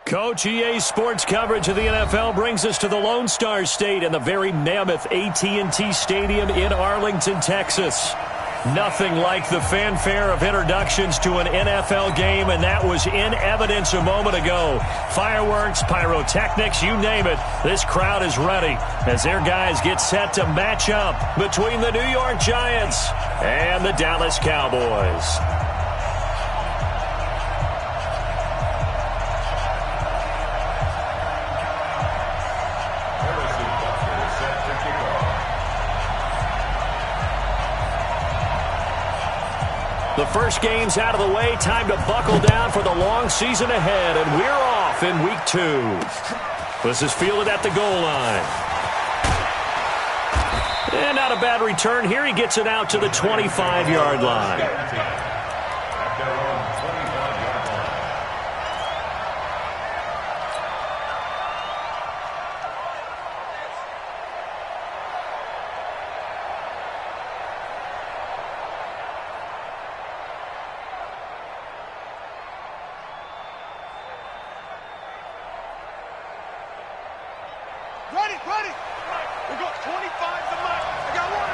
Coach, EA Sports coverage of the NFL brings us to the Lone Star State and the very mammoth AT&T Stadium in Arlington, Texas. Nothing like the fanfare of introductions to an NFL game, and that was in evidence a moment ago. Fireworks, pyrotechnics, you name it. This crowd is ready as their guys get set to match up between the New York Giants and the Dallas Cowboys. The first game's out of the way. Time to buckle down for the long season ahead, and we're off in week 2. This is fielded at the goal line. And not a bad return here. He gets it out to the 25-yard line. Ready. We got 25 to match. I got one.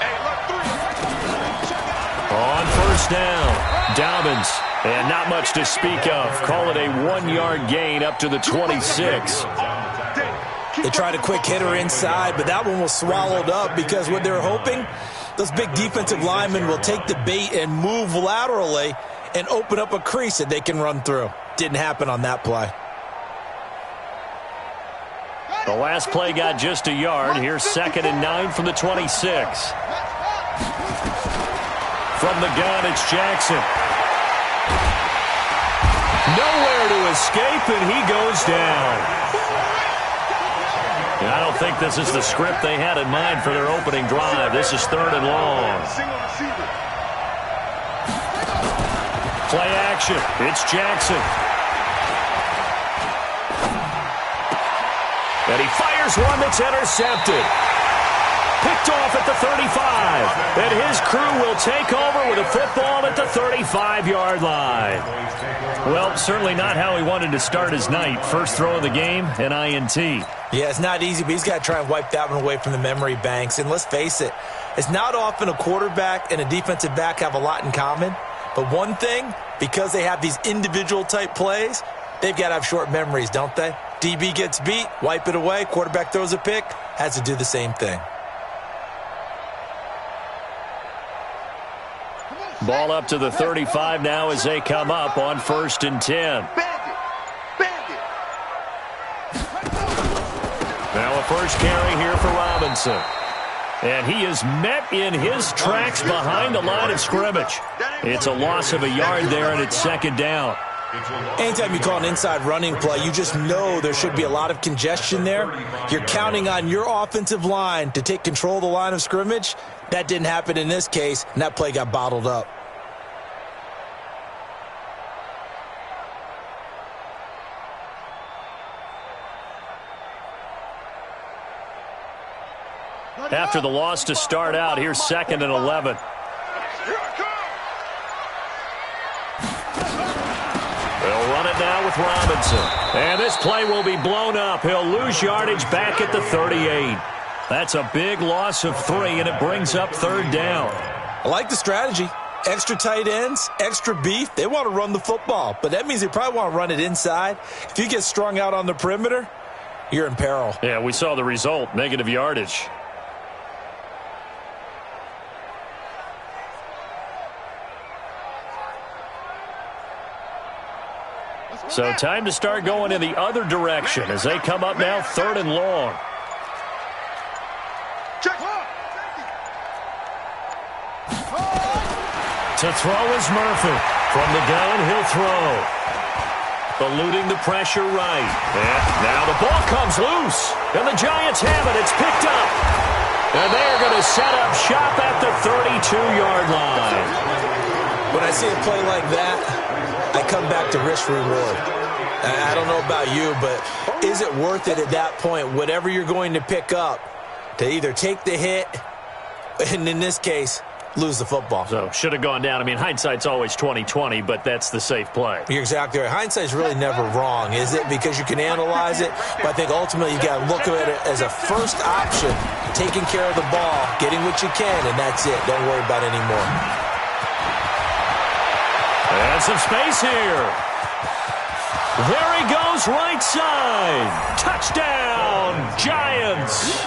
Hey, look, 3. On first down, Dobbins. And not much to speak of. Call it a 1-yard gain up to the 26. They tried a quick hitter inside, but that one was swallowed up because what they're hoping, those big defensive linemen will take the bait and move laterally and open up a crease that they can run through. Didn't happen on that play. The last play got just a yard. Here's 2nd and 9 from the 26. From the gun, it's Jackson. Nowhere to escape, and he goes down. I don't think this is the script they had in mind for their opening drive. This is 3rd and long. Play action. It's Jackson. And he fires one that's intercepted. Picked off at the 35. And his crew will take over with a football at the 35-yard line. Well, certainly not how he wanted to start his night. First throw of the game, an INT. Yeah, it's not easy, but he's got to try and wipe that one away from the memory banks. And let's face it, it's not often a quarterback and a defensive back have a lot in common. But one thing, because they have these individual type plays, they've got to have short memories, don't they? DB gets beat, wipe it away, quarterback throws a pick, has to do the same thing. Ball up to the 35 now as they come up on 1st and 10. Now a first carry here for Robinson. And he is met in his tracks behind the line of scrimmage. It's a loss of a yard there, and it's 2nd down. Anytime you call an inside running play, you just know there should be a lot of congestion there. You're counting on your offensive line to take control of the line of scrimmage. That didn't happen in this case, and that play got bottled up. After the loss to start out, here's 2nd and 11. They'll run it now with Robinson. And this play will be blown up. He'll lose yardage back at the 38. That's a big loss of 3, and it brings up 3rd down. I like the strategy. Extra tight ends, extra beef. They want to run the football, but that means they probably want to run it inside. If you get strung out on the perimeter, you're in peril. Yeah, we saw the result, negative yardage. So time to start going in the other direction as they come up now 3rd and long. To throw is Murphy. From the gun, he'll throw. Eluding the pressure right. And now the ball comes loose. And the Giants have it. It's picked up. And they're going to set up shop at the 32-yard line. When I see a play like that, I come back to risk reward. I don't know about you, but is it worth it at that point, whatever you're going to pick up, to either take the hit, and in this case, lose the football. So should have gone down. I mean, hindsight's always 20/20, but that's the safe play. You're exactly right. Hindsight's really never wrong, is it? Because you can analyze it, but I think ultimately you got to look at it as a first option, taking care of the ball, getting what you can, and that's it. Don't worry about it anymore. And some space here. There he goes, right side. Touchdown, Giants.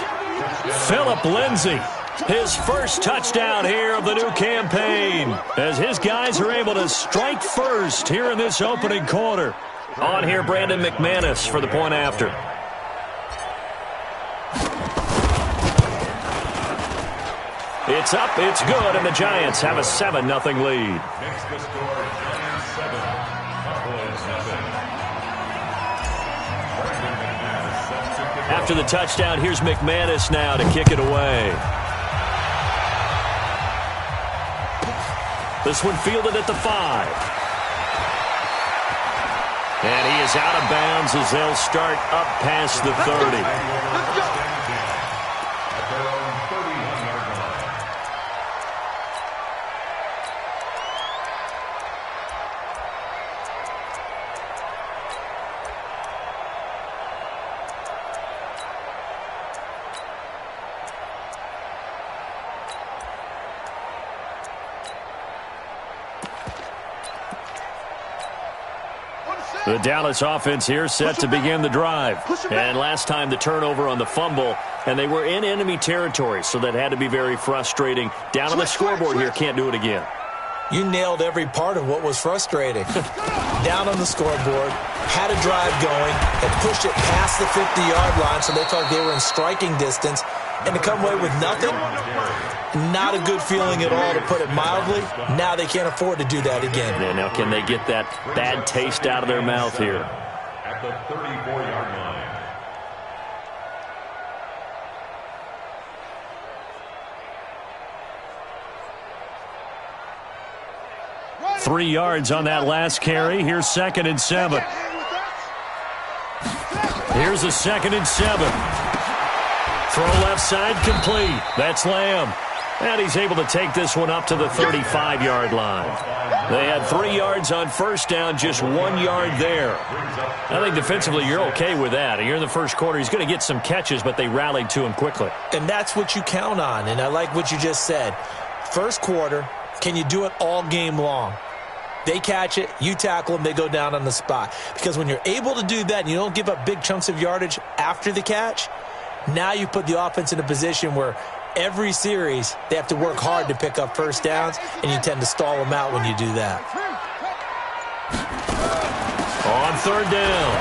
Philip Lindsay, his first touchdown here of the new campaign, as his guys are able to strike first here in this opening quarter. On here, Brandon McManus for the point after. It's up, it's good, and the Giants have a 7-0 lead. After the touchdown, here's McManus now to kick it away. This one fielded at the 5. And he is out of bounds as they'll start up past the 30. Let's go. The Dallas offense here set to begin the drive. And last time the turnover on the fumble, and they were in enemy territory, so that had to be very frustrating. Down on the scoreboard here, can't do it again. You nailed every part of what was frustrating. Down on the scoreboard, had a drive going, and pushed it past the 50-yard line, so they thought they were in striking distance, and to come away with nothing, not a good feeling at all, to put it mildly. Now they can't afford to do that again. Yeah, now can they get that bad taste out of their mouth here? At the 34-yard line. 3 yards on that last carry. Here's 2nd and 7. Here's a 2nd and 7. Throw left side complete. That's Lamb. And he's able to take this one up to the 35-yard line. They had 3 yards on first down, just 1 yard there. I think defensively you're okay with that. You're in the first quarter. He's going to get some catches, but they rallied to him quickly. And that's what you count on, and I like what you just said. First quarter, can you do it all game long? They catch it, you tackle them, they go down on the spot. Because when you're able to do that and you don't give up big chunks of yardage after the catch, now you put the offense in a position where every series they have to work hard to pick up first downs, and you tend to stall them out when you do that. On 3rd down,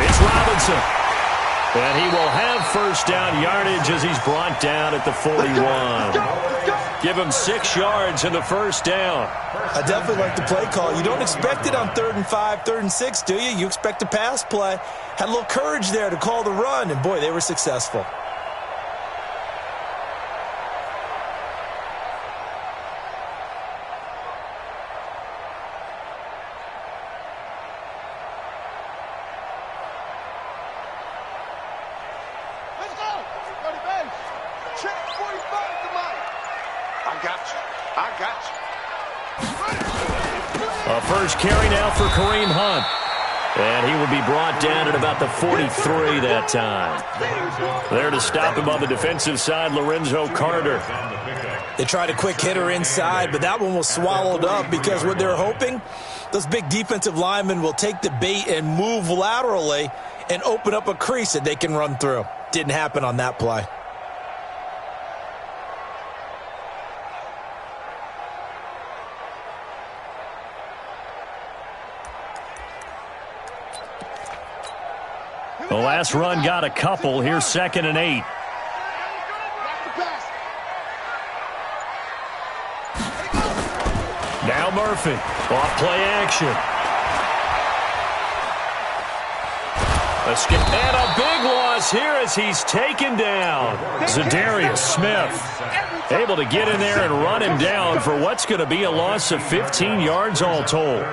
it's Robinson. And he will have first down yardage as he's brought down at the 41. Give him 6 yards in the first down. I definitely like the play call. You don't expect it on 3rd and 5, 3rd and 6, do you? You expect a pass play. Had a little courage there to call the run, and boy, they were successful. A first carry now for Kareem Hunt. And he will be brought down at about the 43 that time. There to stop him on the defensive side, Lorenzo Carter. They tried a quick hitter inside, but that one was swallowed up because what they're hoping, those big defensive linemen will take the bait and move laterally and open up a crease that they can run through. Didn't happen on that play. The last run got a couple. Here's 2nd and 8. Now Murphy. Off play action. A skip and a big loss here as he's taken down. Zadarius Smith able to get in there and run him down for what's going to be a loss of 15 yards all told.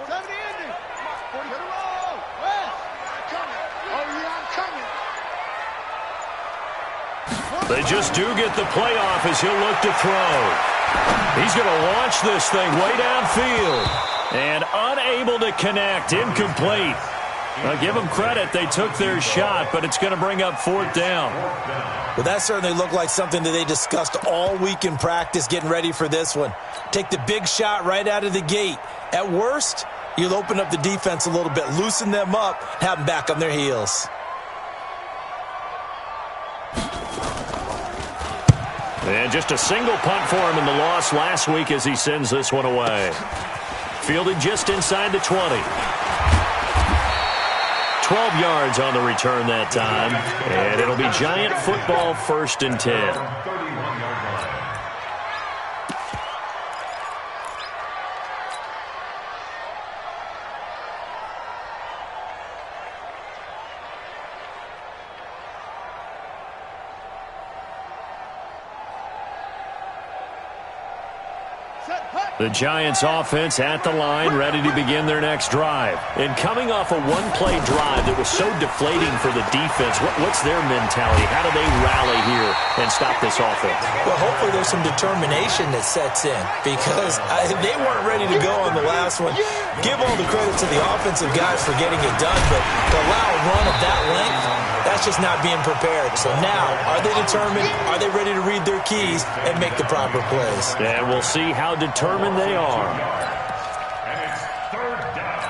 Set. 70 ending. 40 to roll. West. Coming. Oh, yeah, I'm coming. They just do get the playoff as he'll look to throw. He's going to launch this thing way downfield. And unable to connect. Incomplete. I'll give them credit. They took their shot, but it's going to bring up fourth down. Well, that certainly looked like something that they discussed all week in practice getting ready for this one. Take the big shot right out of the gate. At worst, you'll open up the defense a little bit, loosen them up, have them back on their heels. And just a single punt for him in the loss last week as he sends this one away. Fielded just inside the 20. 12 yards on the return that time. And it'll be Giant football, 1st and 10. The Giants offense at the line, ready to begin their next drive. And coming off a one-play drive that was so deflating for the defense, what's their mentality? How do they rally here and stop this offense? Well, hopefully there's some determination that sets in because they weren't ready to go on the last one. Give all the credit to the offensive guys for getting it done, but to allow a run of that length, that's just not being prepared. So now, are they determined? Are they ready to read their keys and make the proper plays? And we'll see how determined they are. And it's 3rd down.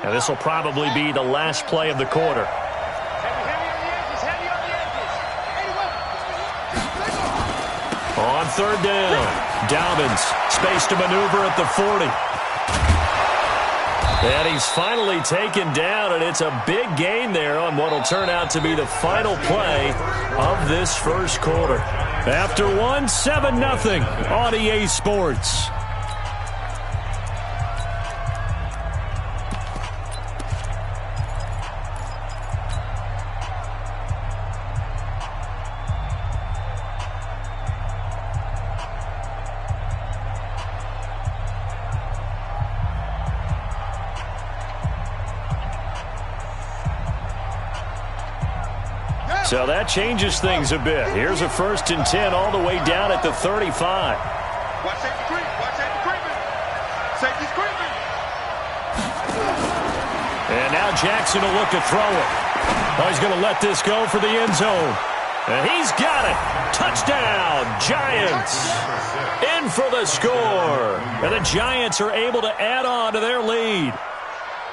Now this will probably be the last play of the quarter. On 3rd down, Dobbins, space to maneuver at the 40. And he's finally taken down, and it's a big gain there on what will turn out to be the final play of this first quarter. After one, 7-0 on EA Sports. So that changes things a bit. Here's a 1st and 10 all the way down at the 35. Watch safety creep. Watch safety creeping. Safety's creeping. And now Jackson will look to throw it. Oh, he's going to let this go for the end zone. And he's got it. Touchdown, Giants. In for the score. And the Giants are able to add on to their lead.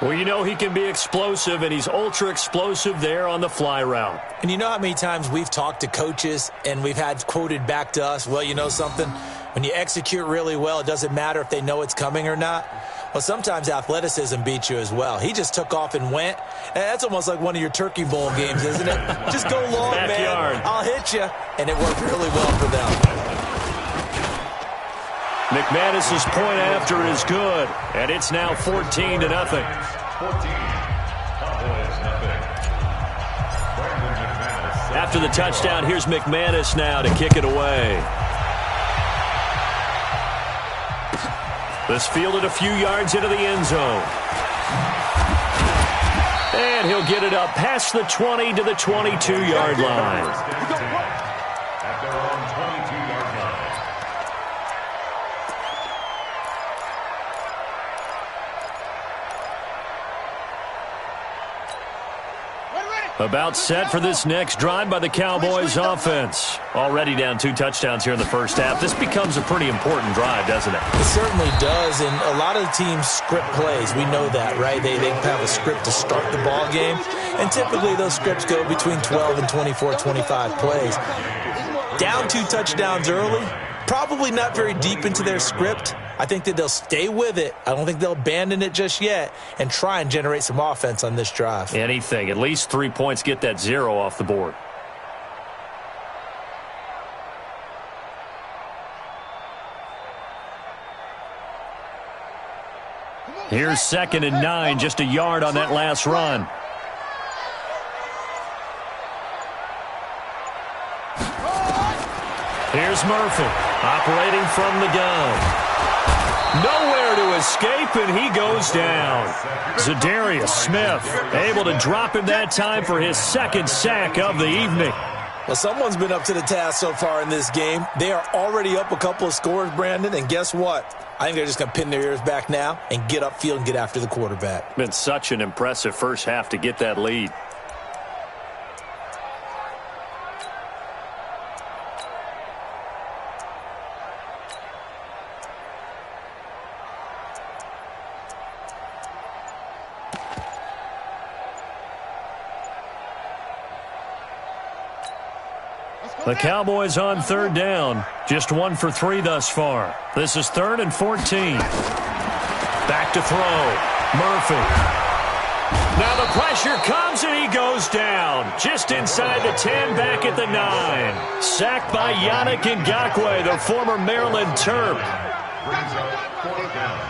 Well, you know he can be explosive, and he's ultra-explosive there on the fly route. And you know how many times we've talked to coaches and we've had quoted back to us, well, you know something? When you execute really well, it doesn't matter if they know it's coming or not. Well, sometimes athleticism beats you as well. He just took off and went. And that's almost like one of your Turkey Bowl games, isn't it? Just go long, Backyard. man. I'll hit you. And it worked really well for them. McManus's point after is good, and it's now 14-0. 14. Cowboys nothing. Brandon McManus. After the touchdown, here's McManus now to kick it away. This fielded a few yards into the end zone. And he'll get it up past the 20 to the 22-yard line. At their own 22-yard line. About set for this next drive by the Cowboys offense. Already down 2 touchdowns here in the first half. This becomes a pretty important drive, doesn't it? It certainly does, and a lot of the teams script plays. We know that, right? They have a script to start the ball game, and typically those scripts go between 12 and 24, 25 plays. Down 2 touchdowns early, probably not very deep into their script. I think that they'll stay with it. I don't think they'll abandon it just yet and try and generate some offense on this drive. Anything. At least 3 points, get that 0 off the board. Here's 2nd and 9, just a yard on that last run. Here's Murphy, operating from the gun. Nowhere to escape, and he goes down. Za'Darius Smith able to drop him that time for his 2nd sack of the evening. Well, someone's been up to the task so far in this game. They are already up a couple of scores, Brandon, and guess what? I think they're just going to pin their ears back now and get upfield and get after the quarterback. Been such an impressive first half to get that lead. The Cowboys on 3rd down. Just 1 for 3 thus far. This is 3rd and 14. Back to throw. Murphy. Now the pressure comes and he goes down. Just inside the 10, back at the 9. Sacked by Yannick Ngakoue, the former Maryland Terp. Brings up 4th down.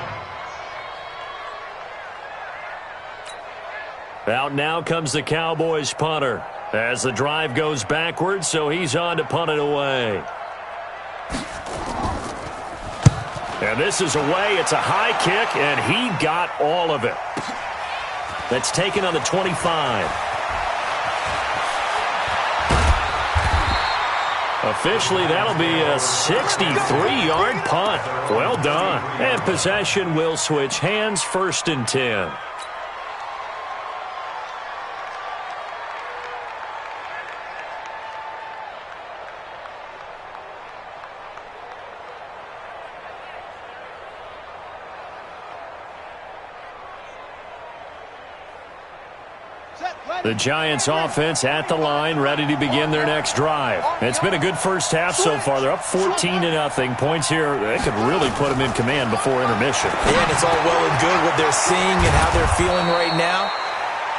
Out now comes the Cowboys punter. As the drive goes backwards, so he's on to punt it away. And this is away. It's a high kick, and he got all of it. That's taken on the 25. Officially, that'll be a 63-yard punt. Well done. And possession will switch hands, 1st and 10. The Giants offense at the line, ready to begin their next drive. It's been a good first half so far. They're up 14-0. Points here, they could really put them in command before intermission. And it's all well and good what they're seeing and how they're feeling right now.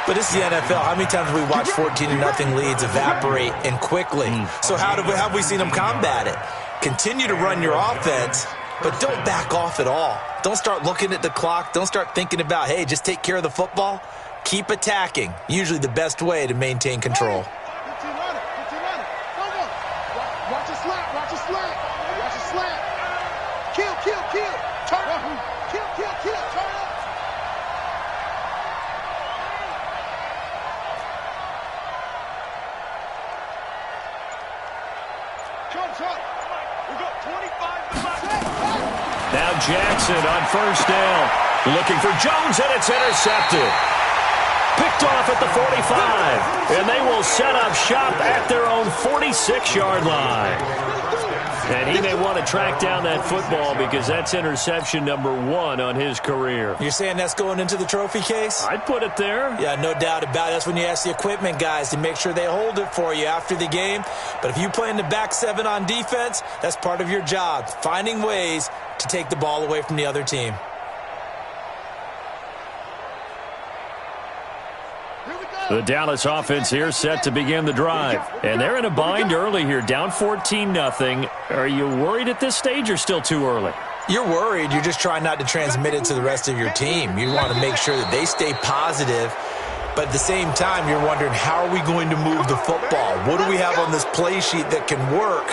But this is the NFL. How many times have we watched 14-0 leads evaporate and quickly? So how have we seen them combat it? Continue to run your offense, but don't back off at all. Don't start looking at the clock. Don't start thinking about, hey, just take care of the football. Keep attacking. Usually the best way to maintain control. Watch a slap. Watch a slap. Kill. Turn up. Kill. Turn up. Chuck. We got 25 to Now Jackson on 1st down. Looking for Jones, and it's intercepted. Picked off at the 45, and they will set up shop at their own 46-yard line. And he may want to track down that football because that's interception number 1 on his career. You're saying that's going into the trophy case? I'd put it there. Yeah, no doubt about it. That's when you ask the equipment guys to make sure they hold it for you after the game. But if you play in the back 7 on defense, that's part of your job, finding ways to take the ball away from the other team. The Dallas offense here set to begin the drive. And they're in a bind early here, down 14-0. Are you worried at this stage or still too early? You're worried. You're just trying not to transmit it to the rest of your team. You want to make sure that they stay positive. But at the same time, you're wondering, how are we going to move the football? What do we have on this play sheet that can work?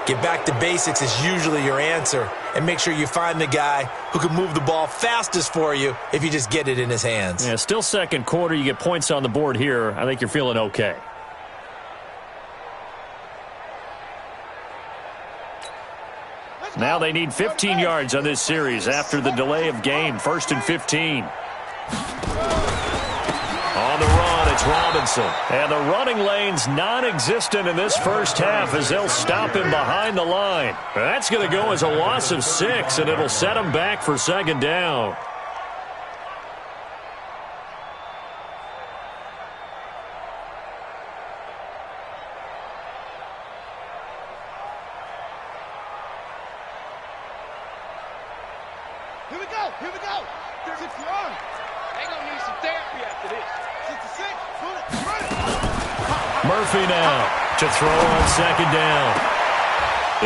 Get back to basics is usually your answer. And make sure you find the guy who can move the ball fastest for you if you just get it in his hands. Yeah, still 2nd quarter. You get points on the board here. I think you're feeling okay. Now they need 15 yards on this series after the delay of game. 1st and 15. On the run, it's Robinson. And the running lane's non-existent in this first half as they'll stop him behind the line. That's going to go as a loss of 6, and it'll set him back for 2nd down. Here we go. There's 6 yards. They gonna need some therapy after this. 66. Run it. Murphy now to throw on 2nd down.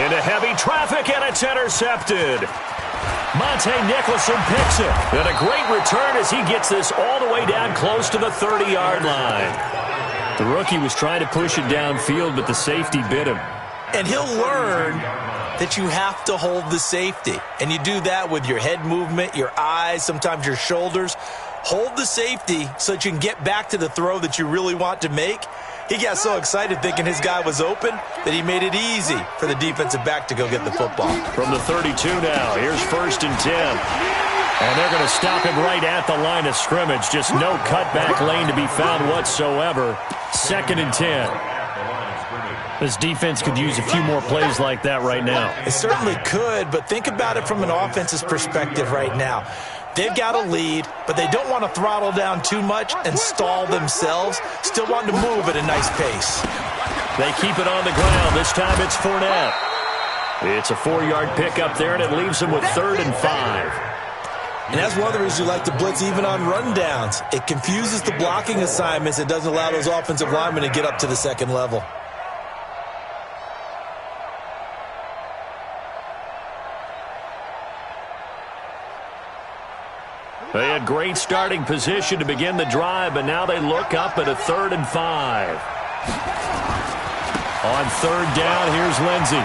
Into heavy traffic, and it's intercepted. Monte Nicholson picks it. And a great return as he gets this all the way down close to the 30-yard line. The rookie was trying to push it downfield, but the safety bit him. And he'll learn that you have to hold the safety. And you do that with your head movement, your eyes, sometimes your shoulders. Hold the safety so that you can get back to the throw that you really want to make. He got so excited thinking his guy was open that he made it easy for the defensive back to go get the football. From the 32 now, here's 1st and 10. And they're going to stop him right at the line of scrimmage. Just no cutback lane to be found whatsoever. 2nd and 10. This defense could use a few more plays like that right now. It certainly could, but think about it from an offense's perspective right now. They've got a lead, but they don't want to throttle down too much and stall themselves. Still want to move at a nice pace. They keep it on the ground. This time it's Fournette. It's a 4-yard pickup there, and it leaves them with 3rd and 5. And that's one of the reasons you like to blitz even on rundowns. It confuses the blocking assignments. It doesn't allow those offensive linemen to get up to the second level. They had great starting position to begin the drive, but now they look up at a 3rd and 5. On 3rd down, here's Lindsey.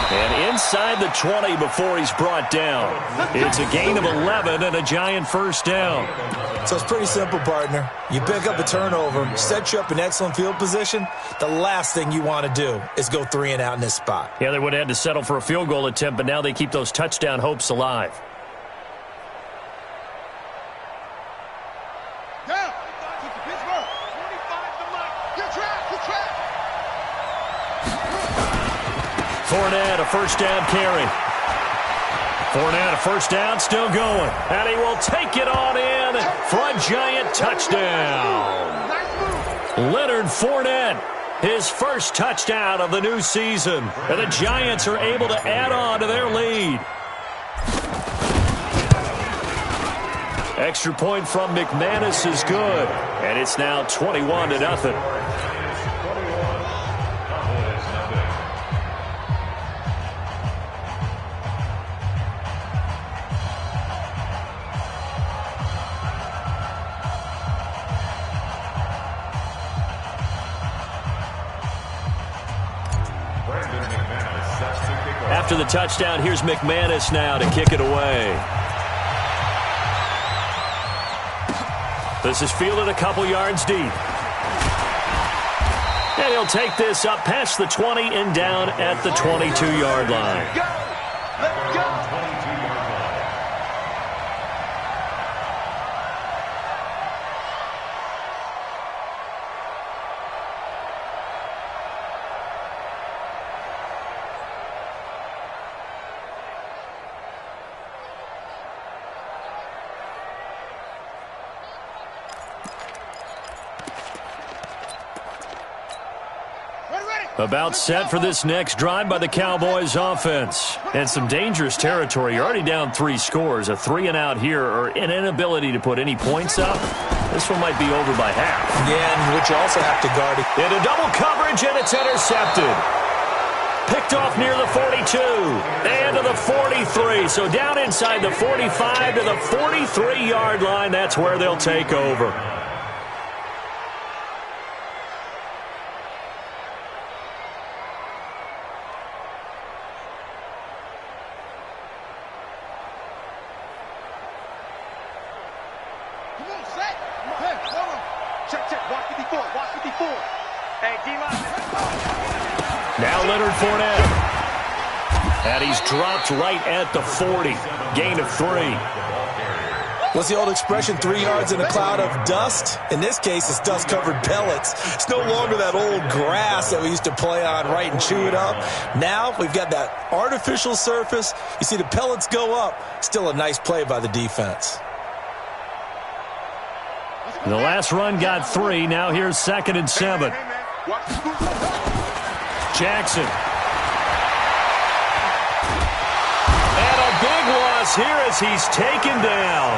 And inside the 20 before he's brought down. It's a gain of 11 and a giant 1st down. So it's pretty simple, partner. You pick up a turnover, set you up in excellent field position. The last thing you want to do is go 3 and out in this spot. Yeah, they would have had to settle for a field goal attempt, but now they keep those touchdown hopes alive. Fournette, a 1st down carry. Fournette, a 1st down, still going. And he will take it on in for a giant touchdown. Leonard Fournette, his first touchdown of the new season. And the Giants are able to add on to their lead. Extra point from McManus is good. And it's now 21-0. After the touchdown, here's McManus now to kick it away. This is fielded a couple yards deep. And he'll take this up past the 20 and down at the 22-yard line. Let's go. About set for this next drive by the Cowboys offense. And some dangerous territory. You're already down 3 scores. A 3 and out here, or an inability to put any points up. This one might be over by half. Yeah, and which you also have to guard it. Into double coverage, and it's intercepted. Picked off near the 42 and to the 43. So down inside the 45 to the 43-yard line. That's where they'll take over. Now Leonard Fournette. And he's dropped right at the 40. Gain of 3. What's the old expression, 3 yards in a cloud of dust? In this case, it's dust-covered pellets. It's no longer that old grass that we used to play on, right, and chew it up. Now we've got that artificial surface. You see the pellets go up. Still a nice play by the defense. The last run got 3. Now here's 2nd and 7. Jackson. And a big loss here as he's taken down.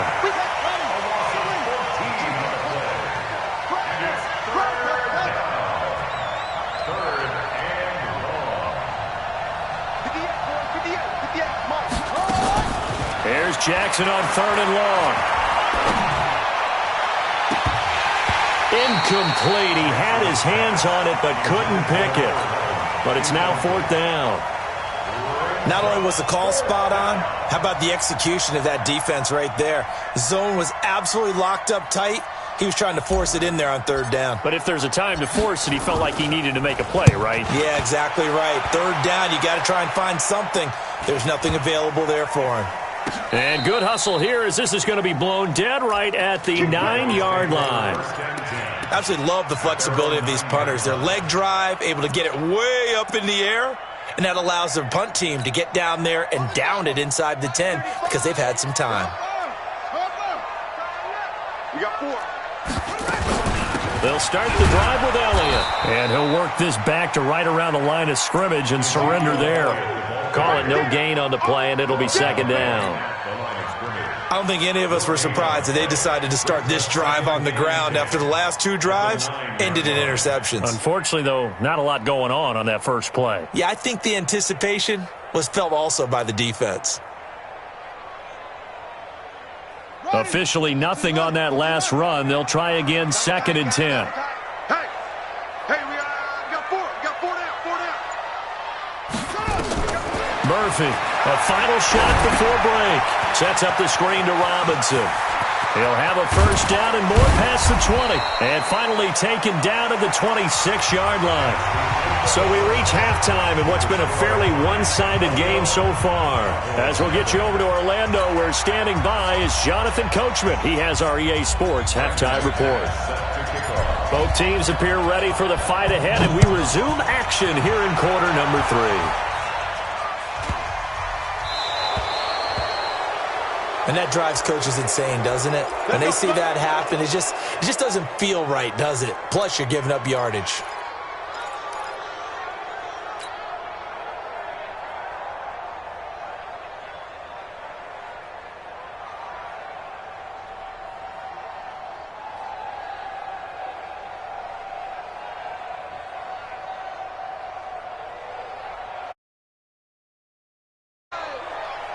Here's Jackson on 3rd and long. Incomplete. He had his hands on it but couldn't pick it. But it's now 4th down. Not only was the call spot on, how about the execution of that defense right there? The zone was absolutely locked up tight. He was trying to force it in there on 3rd down. But if there's a time to force it, he felt like he needed to make a play, right? Yeah, exactly right. 3rd down, you got to try and find something. There's nothing available there for him. And good hustle here as this is going to be blown dead right at the 9-yard line. Absolutely love the flexibility of these punters. Their leg drive, able to get it way up in the air, and that allows their punt team to get down there and down it inside the 10 because they've had some time. You got 4. They'll start the drive with Elliott. And he'll work this back to right around the line of scrimmage and surrender there. Call it no gain on the play, and it'll be 2nd down. I don't think any of us were surprised that they decided to start this drive on the ground after the last 2 drives ended in interceptions. Unfortunately, though, not a lot going on that first play. Yeah, I think the anticipation was felt also by the defense. Officially nothing on that last run. They'll try again 2nd and 10. Hey, we got 4. We got 4 down. Murphy, a final shot before break. Sets up the screen to Robinson. He'll have a 1st down and more past the 20. And finally taken down at the 26-yard line. So we reach halftime in what's been a fairly one-sided game so far. As we'll get you over to Orlando, where standing by is Jonathan Coachman. He has our EA Sports halftime report. Both teams appear ready for the fight ahead, and we resume action here in quarter number 3. And that drives coaches insane, doesn't it? When they see that happen, it just doesn't feel right, does it? Plus, you're giving up yardage.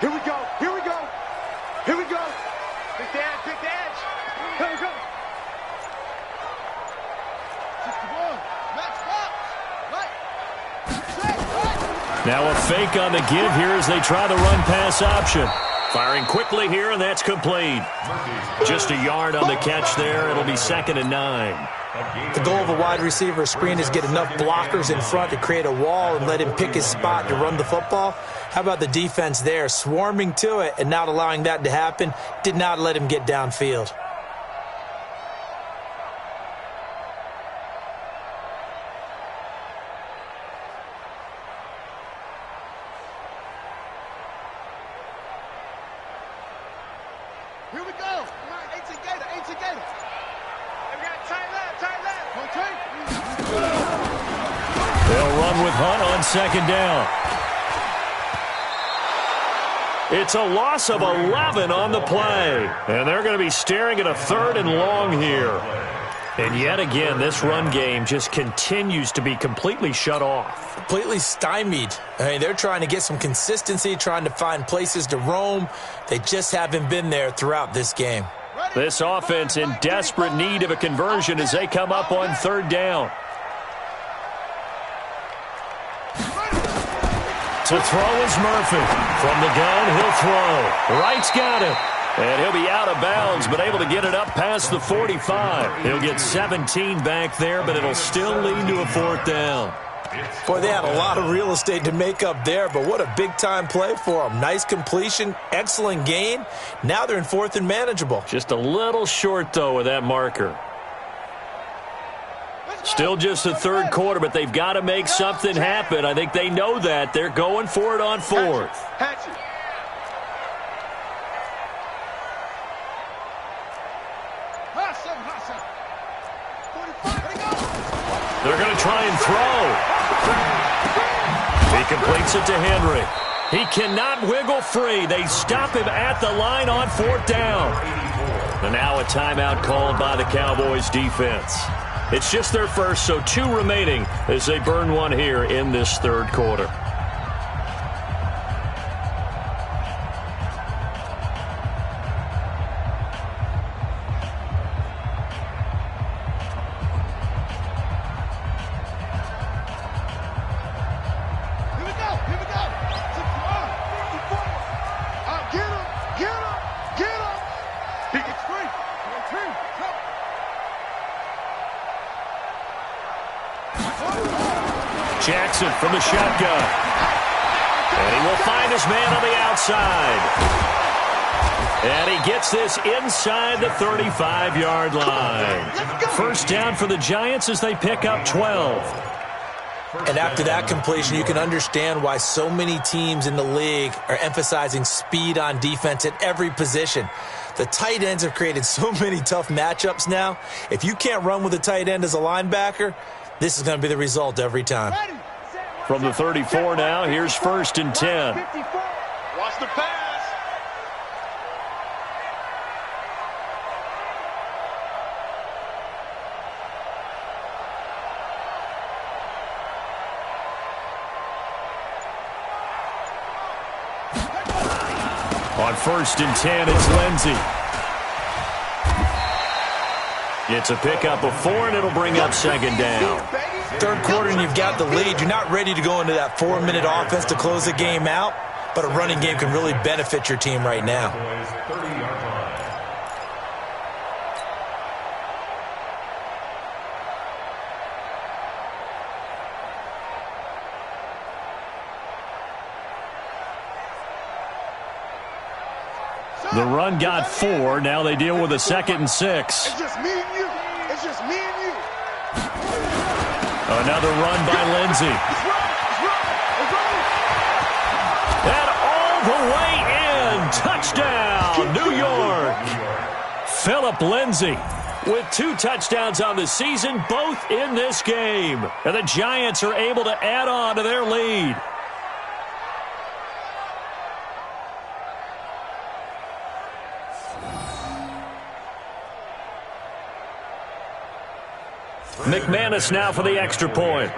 Here we go. Here we go. Here we go. Pick the edge. Pick the edge. Here we go. 61. Max up. Right. Now a fake on the give here as they try the run-pass option. Firing quickly here, and that's complete. Just a yard on the catch there. It'll be 2nd and 9. The goal of a wide receiver screen is get enough blockers in front to create a wall and let him pick his spot to run the football. How about the defense there, swarming to it and not allowing that to happen? Did not let him get downfield. Here we go. Come on, 18 Gator. 18 Gator. We got tight left. Okay. They'll run with Hunt on 2nd down. It's a loss of 11 on the play. And they're going to be staring at a 3rd and long here. And yet again, this run game just continues to be completely shut off. Completely stymied. I mean, they're trying to get some consistency, trying to find places to roam. They just haven't been there throughout this game. This offense in desperate need of a conversion as they come up on 3rd down. To throw is Murphy. From the gun, he'll throw. Wright's got it. And he'll be out of bounds, but able to get it up past the 45. He'll get 17 back there, but it'll still lead to a 4th down. Boy, they had a lot of real estate to make up there, but what a big-time play for them. Nice completion, excellent gain. Now they're in 4th and manageable. Just a little short, though, with that marker. Still just the 3rd quarter, but they've got to make something happen. I think they know that. They're going for it on 4th. Hatchet. They're going to try and throw. He completes it to Henry. He cannot wiggle free. They stop him at the line on 4th down. And now a timeout called by the Cowboys defense. It's just their first, so 2 remaining as they burn one here in this 3rd quarter. Jackson from the shotgun. And he will find his man on the outside. And he gets this inside the 35-yard line. First down for the Giants as they pick up 12. And after that completion, you can understand why so many teams in the league are emphasizing speed on defense at every position. The tight ends have created so many tough matchups now. If you can't run with a tight end as a linebacker, this is going to be the result every time. From the 34 now, here's 1st and 10. Watch the pass. On 1st and 10, it's Lindsey. It's a pickup of 4, and it'll bring up 2nd down. Third quarter, and you've got the lead. You're not ready to go into that 4-minute offense to close the game out, but a running game can really benefit your team right now. The run got 4. Now they deal with a 2nd and 6. It's just me and you. It's just me and you. Another run by Lindsey. And all the way in. Touchdown, New York. Philip Lindsey with 2 touchdowns on the season, both in this game. And the Giants are able to add on to their lead. McManus now for the extra point.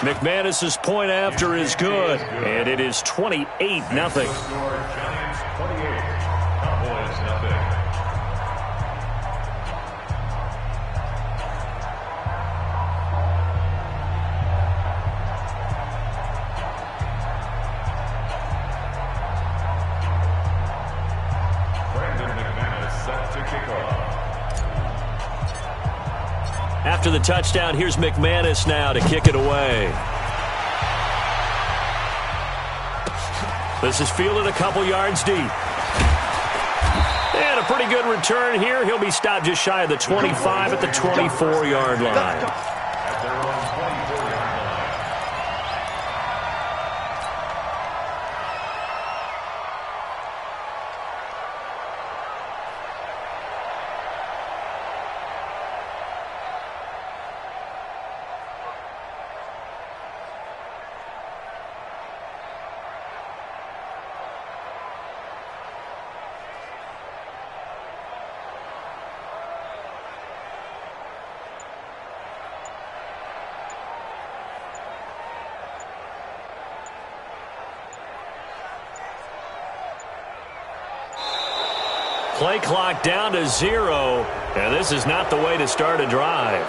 McManus's point after is good, and it is 28-0. Giants 28, Cowboys nothing. After the touchdown, here's McManus now to kick it away. This is fielded a couple yards deep. And a pretty good return here. He'll be stopped just shy of the 25 at the 24-yard line. At their own 24-yard line. Play clock down to 0, and this is not the way to start a drive.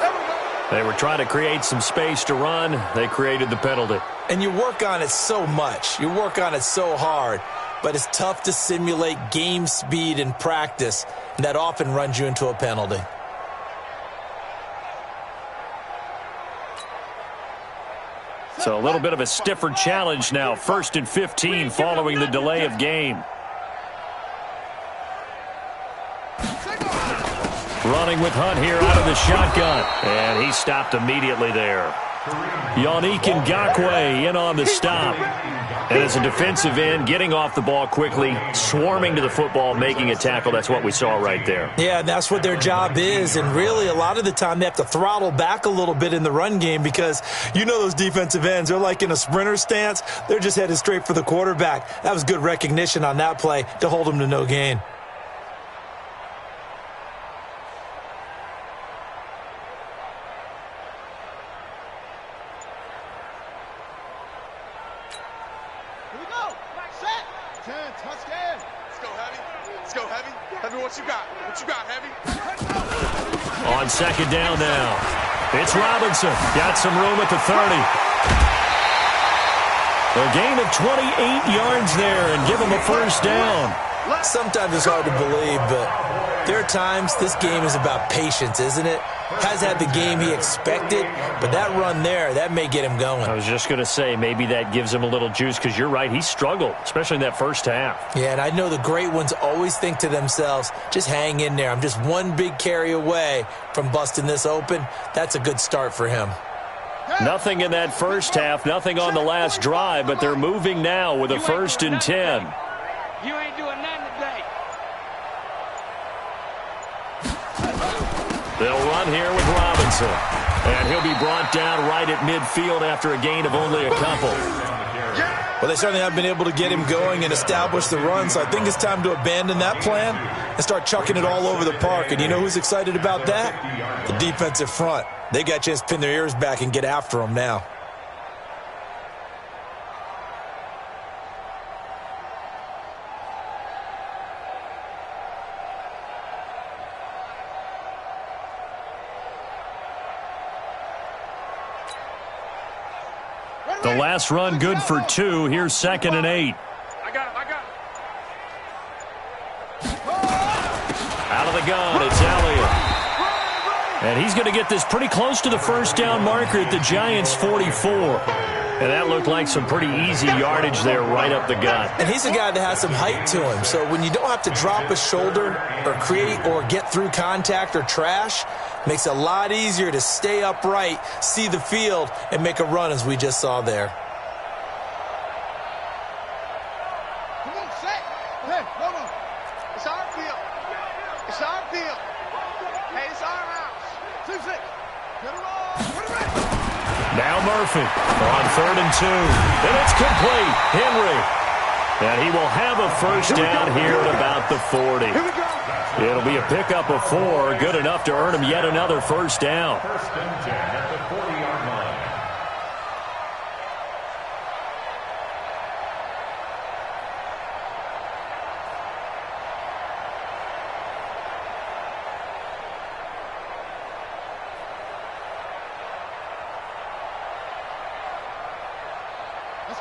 They were trying to create some space to run. They created the penalty. And you work on it so much. You work on it so hard. But it's tough to simulate game speed in practice, and that often runs you into a penalty. So a little bit of a stiffer challenge now. 1st and 15 following the delay of game. Running with Hunt here out of the shotgun. And he stopped immediately there. Yannick Ngakoue in on the stop. And as a defensive end, getting off the ball quickly, swarming to the football, making a tackle. That's what we saw right there. Yeah, that's what their job is. And really, a lot of the time, they have to throttle back a little bit in the run game because you know those defensive ends, they're like in a sprinter stance. They're just headed straight for the quarterback. That was good recognition on that play to hold them to no gain. go, Heavy. Let's go, Heavy. Heavy, what you got? What you got, Heavy? On second down now. It's Robinson. Got some room at the 30. A gain of 28 yards there and give him a first down. Sometimes it's hard to believe, but there are times this game is about patience, isn't it? Has had the game he expected, but that run there, that may get him going. I was just going to say, maybe that gives him a little juice because you're right, he struggled, especially in that first half. Yeah, and I know the great ones always think to themselves, just hang in there. I'm just one big carry away from busting this open. That's a good start for him. Nothing in that first half, nothing on the last drive, but they're moving now with a 1st and 10. You ain't doing nothing today. They'll run here with Robinson. And he'll be brought down right at midfield after a gain of only a couple. Well, they certainly have been able to get him going and establish the run, so I think it's time to abandon that plan and start chucking it all over the park. And you know who's excited about that? The defensive front. They got a chance to pin their ears back and get after him now. The last run good for 2. Here's 2nd and 8. I got him. Out of the gun, it's Elliott. And he's going to get this pretty close to the first down marker at the Giants' 44. And that looked like some pretty easy yardage there right up the gut. And he's a guy that has some height to him. So when you don't have to drop a shoulder or create or get through contact or trash, makes it a lot easier to stay upright, see the field, and make a run as we just saw there. Come on, set. Hey, hold on. It's our field. It's our field. Hey, it's our house. 2-6. Get it on. Get it ready. Now Murphy on 3rd and 2. And it's complete. Henry. And he will have a first down here at about the 40. Here we go. It'll be a pickup of 4. Good enough to earn him yet another first down. 1st and 10 at the 40-yard line.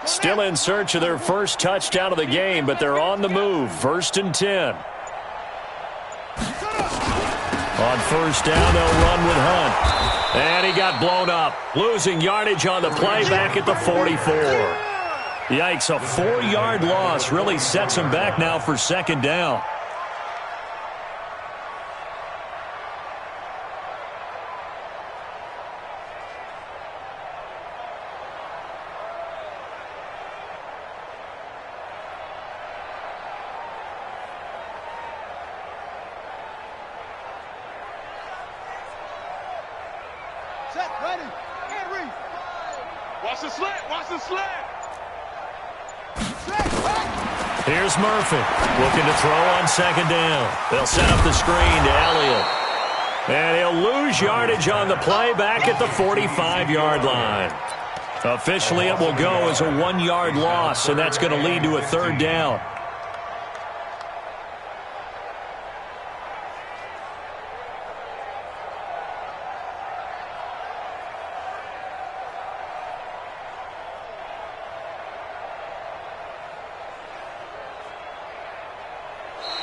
Still in search of their first touchdown of the game, but they're on the move. 1st and 10. On first down, they'll run with Hunt. And he got blown up. Losing yardage on the play back at the 44. Yikes, a 4-yard loss really sets him back now for 2nd down. Set, ready. Henry. Watch the slant. Watch the slant. Set, back. Here's Murphy looking to throw on 2nd down. They'll set up the screen to Elliott. And he'll lose yardage on the play back at the 45-yard line. Officially, it will go as a 1-yard loss, and that's going to lead to a 3rd down.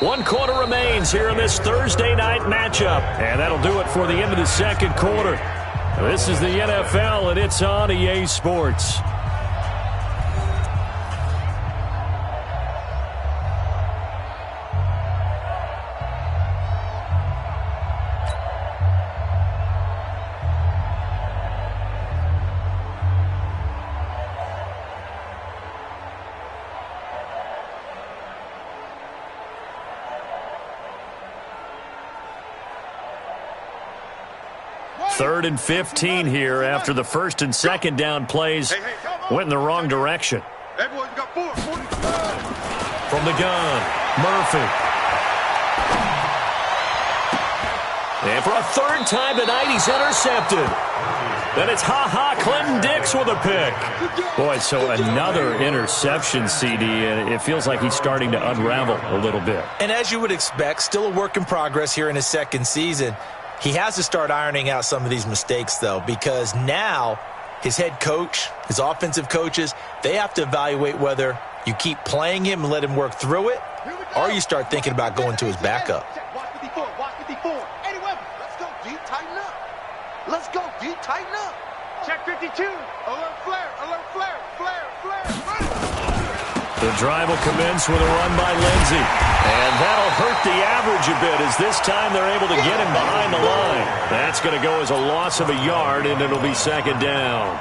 One quarter remains here in this Thursday night matchup. And that'll do it for the end of the 2nd quarter. This is the NFL, and it's on EA Sports. Third and 15 here after the 1st and 2nd down plays went in the wrong direction. Hey, boys, you got 4. 40. From the gun, Murphy. And for a 3rd time tonight, he's intercepted. Then it's Clinton Dix with a pick. Boy, so another interception, CD, and it feels like he's starting to unravel a little bit. And as you would expect, still a work in progress here in his second season. He has to start ironing out some of these mistakes, though, because now his head coach, his offensive coaches, they have to evaluate whether you keep playing him and let him work through it, or you start thinking about going to his backup. Watch 54, watch 54. Eddie Weber, let's go deep, tighten up. Let's go deep, tighten up. Check 52. Alert flare, flare, flare. The drive will commence with a run by Lindsey. And that'll hurt the average a bit as this time they're able to get him behind the line. That's going to go as a loss of a yard, and it'll be second down.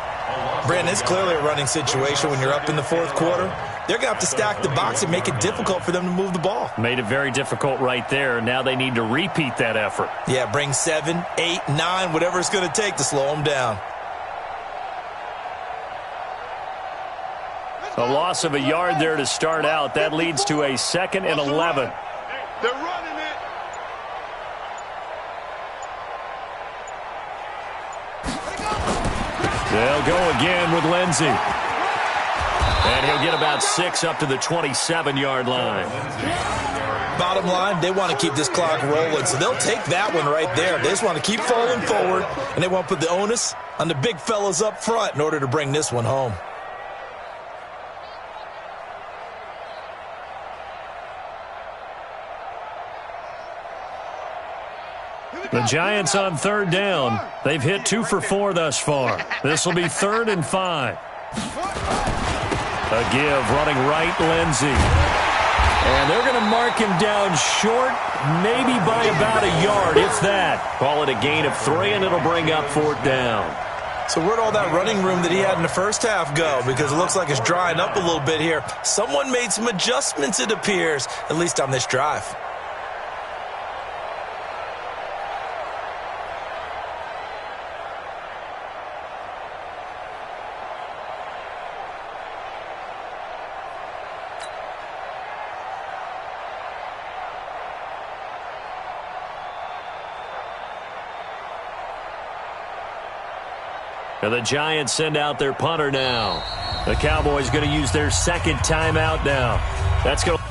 Brandon, it's clearly a running situation when you're up in the fourth quarter. They're going to have to stack the box and make it difficult for them to move the ball. Made it very difficult right there. Now they need to repeat that effort. Yeah, bring 7, 8, 9, whatever it's going to take to slow them down. A loss of a yard there to start out. That leads to a 2nd and 11. They're running it. They'll go again with Lindsey. And he'll get about 6 up to the 27-yard line. Bottom line, they want to keep this clock rolling, so they'll take that one right there. They just want to keep falling forward, and they want to put the onus on the big fellas up front in order to bring this one home. The Giants on 3rd down. They've hit 2 for 4 thus far. This will be 3rd and 5. A give running right, Lindsey. And they're going to mark him down short, maybe by about a yard, if that. Call it a gain of 3, and it'll bring up 4th down. So where'd all that running room that he had in the first half go? Because it looks like it's drying up a little bit here. Someone made some adjustments, it appears, at least on this drive. And the Giants send out their punter now. The Cowboys going to use their 2nd timeout now. That's going to...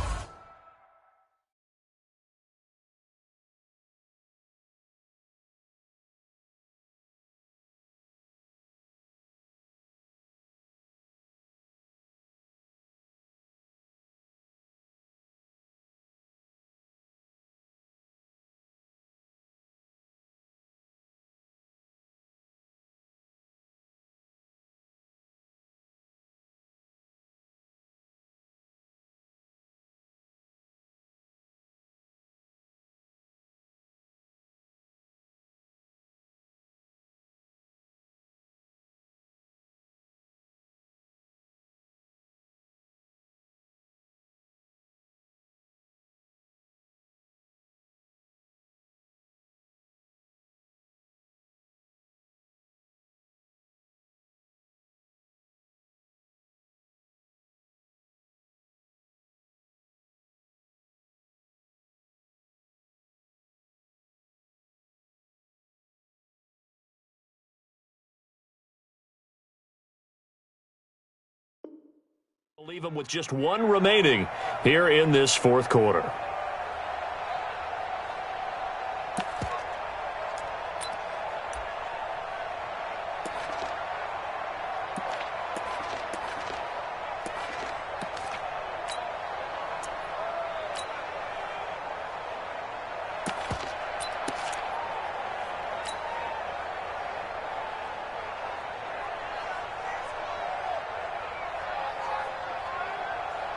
leave them with just 1 remaining here in this 4th quarter.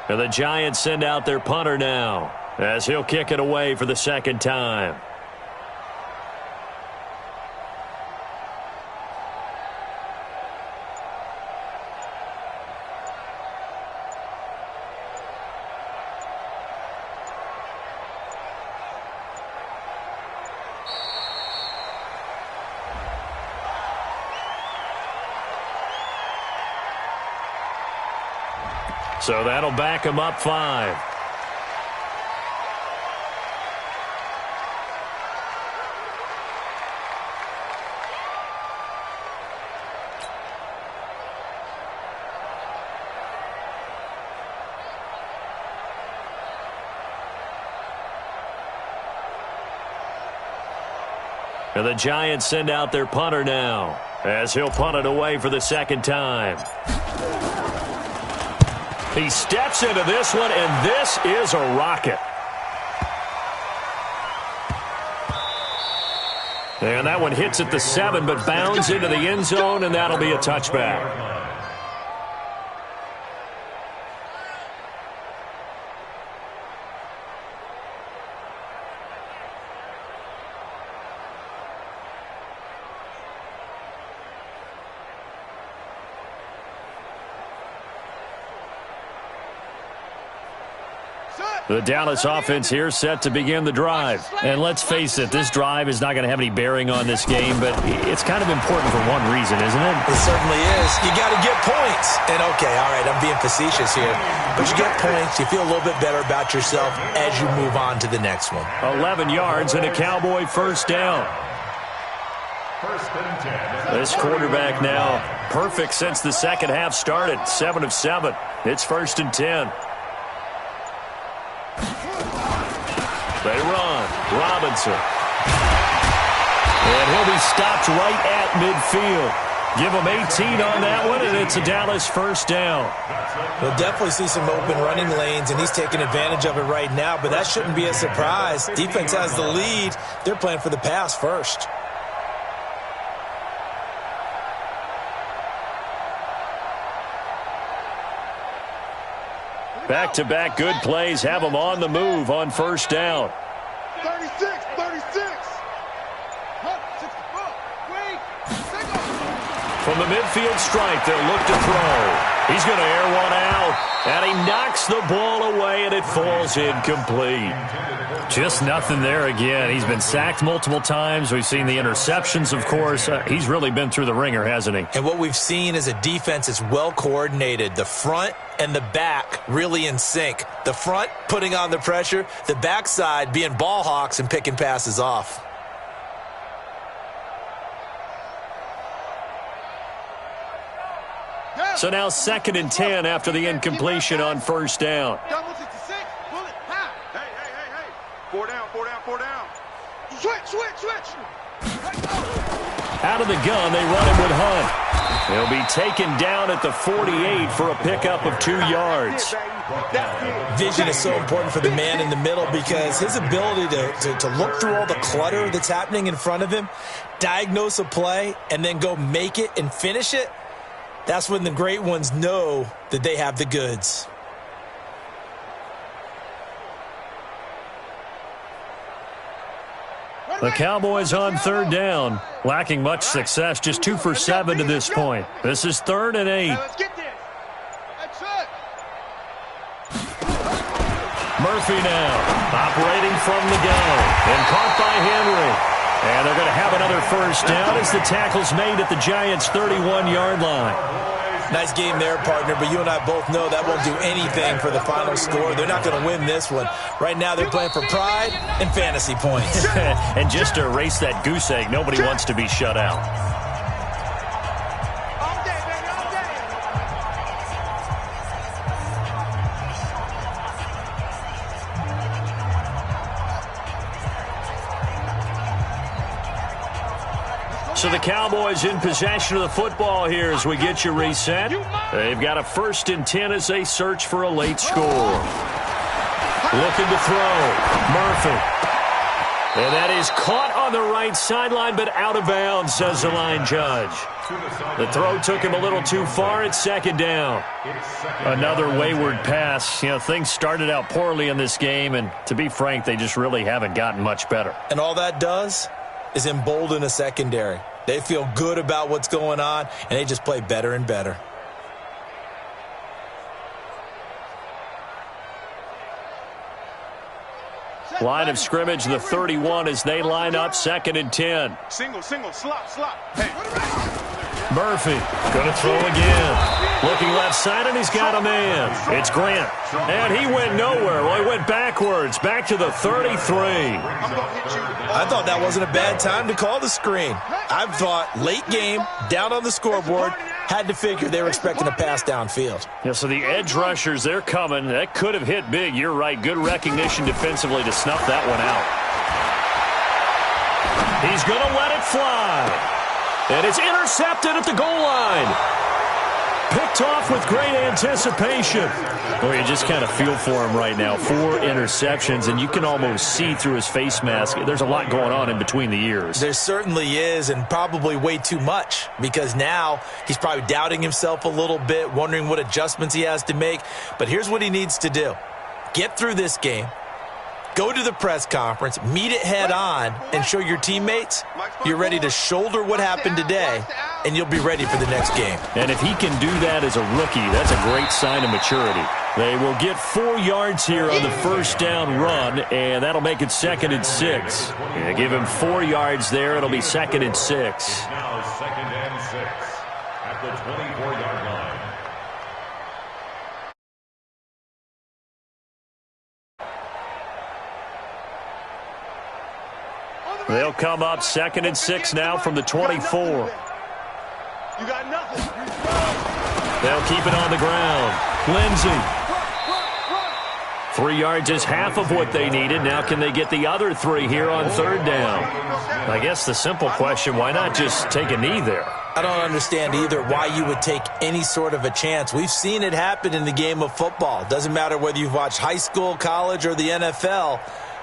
And the Giants send out their punter now as he'll kick it away for the 2nd time. So that'll back him up 5. And the Giants send out their punter now, as he'll punt it away for the second time. He steps into this one, and this is a rocket. And that one hits at the 7, but bounds into the end zone, and that'll be a touchback. The Dallas offense here set to begin the drive. And let's face it, this drive is not going to have any bearing on this game, but it's kind of important for one reason, isn't it? It certainly is. You got to get points. And okay, all right, I'm being facetious here. But you get points, you feel a little bit better about yourself as you move on to the next one. 11 yards and a Cowboy first down. First and 10. This quarterback now perfect since the second half started. 7 of 7. It's first and 10. They run. Robinson. And he'll be stopped right at midfield. Give him 18 on that one, and it's a Dallas first down. We'll definitely see some open running lanes, and he's taking advantage of it right now, but that shouldn't be a surprise. Defense has the lead. They're playing for the pass first. Back-to-back good plays have them on the move on first down. 36. From the midfield stripe, they'll look to throw. He's going to air one out, and he knocks the ball away, and it falls incomplete. Just nothing there again. He's been sacked multiple times. We've seen the interceptions, of course. He's really been through the ringer, hasn't he? And what we've seen is a defense that's well coordinated. The front and the back really in sync. The front putting on the pressure, the backside being ball hawks and picking passes off. So now 2nd and 10 after the incompletion on first down. Double 66. Bullet. Pow. Hey. 4 down. Switch. Out of the gun, they run him with Hunt. He'll be taken down at the 48 for a pickup of 2 yards. Vision is so important for the man in the middle because his ability to look through all the clutter that's happening in front of him, diagnose a play, and then go make it and finish it, that's when the great ones know that they have the goods. The Cowboys on 3rd down, lacking much success, just 2 for 7 to this point. This is 3rd and 8. Let's get this. That's it. Murphy now, operating from the gun, and caught by Henry. And they're going to have another first down as the tackle's made at the Giants' 31-yard line. Nice game there, partner, but you and I both know that won't do anything for the final score. They're not going to win this one. Right now they're playing for pride and fantasy points. And just to erase that goose egg, nobody wants to be shut out. All day, baby, all day. So the Cowboys in possession of the football here as we get you reset. They've got a 1st and 10 as they search for a late score. Looking to throw. Murphy. And that is caught on the right sideline, but out of bounds, says the line judge. The throw took him a little too far at 2nd down. Another wayward pass. You know, things started out poorly in this game, and to be frank, they just really haven't gotten much better. And all that does is embolden a secondary. They feel good about what's going on, and they just play better and better. Line of scrimmage, the 31 as they line up 2nd and 10. Single, slop. Hey. Murphy going to throw again. Looking left side, and he's got a man. It's Grant. And he went nowhere. Well, he went backwards, back to the 33. I thought that wasn't a bad time to call the screen. I thought late game, down on the scoreboard, had to figure they were expecting a pass downfield. Yeah, so the edge rushers, they're coming. That could have hit big. You're right. Good recognition defensively to snuff that one out. He's going to let it fly. And it's intercepted at the goal line. Picked off with great anticipation. Well, you just kind of feel for him right now. 4 interceptions, and you can almost see through his face mask. There's a lot going on in between the ears. There certainly is, and probably way too much, because now he's probably doubting himself a little bit, wondering what adjustments he has to make. But here's what he needs to do. Get through this game. Go to the press conference, meet it head on, and show your teammates you're ready to shoulder what happened today, and you'll be ready for the next game. And if he can do that as a rookie, that's a great sign of maturity. They will get 4 yards here on the first down run, and that'll make it 2nd and 6. Yeah, give him 4 yards there. It'll be 2nd and 6. Now 2nd and 6 at the 24-yard line. They'll come up 2nd and 6 now from the 24. You got nothing. They'll keep it on the ground. Lindsey. 3 yards is half of what they needed. Now can they get the other 3 here on 3rd down? I guess the simple question, why not just take a knee there? I don't understand either why you would take any sort of a chance. We've seen it happen in the game of football. Doesn't matter whether you've watched high school, college, or the NFL.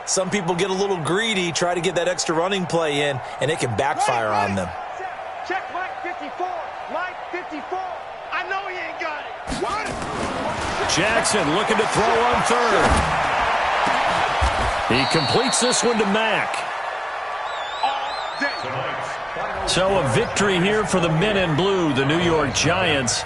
Some people get a little greedy, try to get that extra running play in, and it can backfire on them. Check Mike 54. Mike 54. I know he ain't got it. What? Jackson looking to throw on 3rd. He completes this one to Mack. So a victory here for the men in blue, the New York Giants.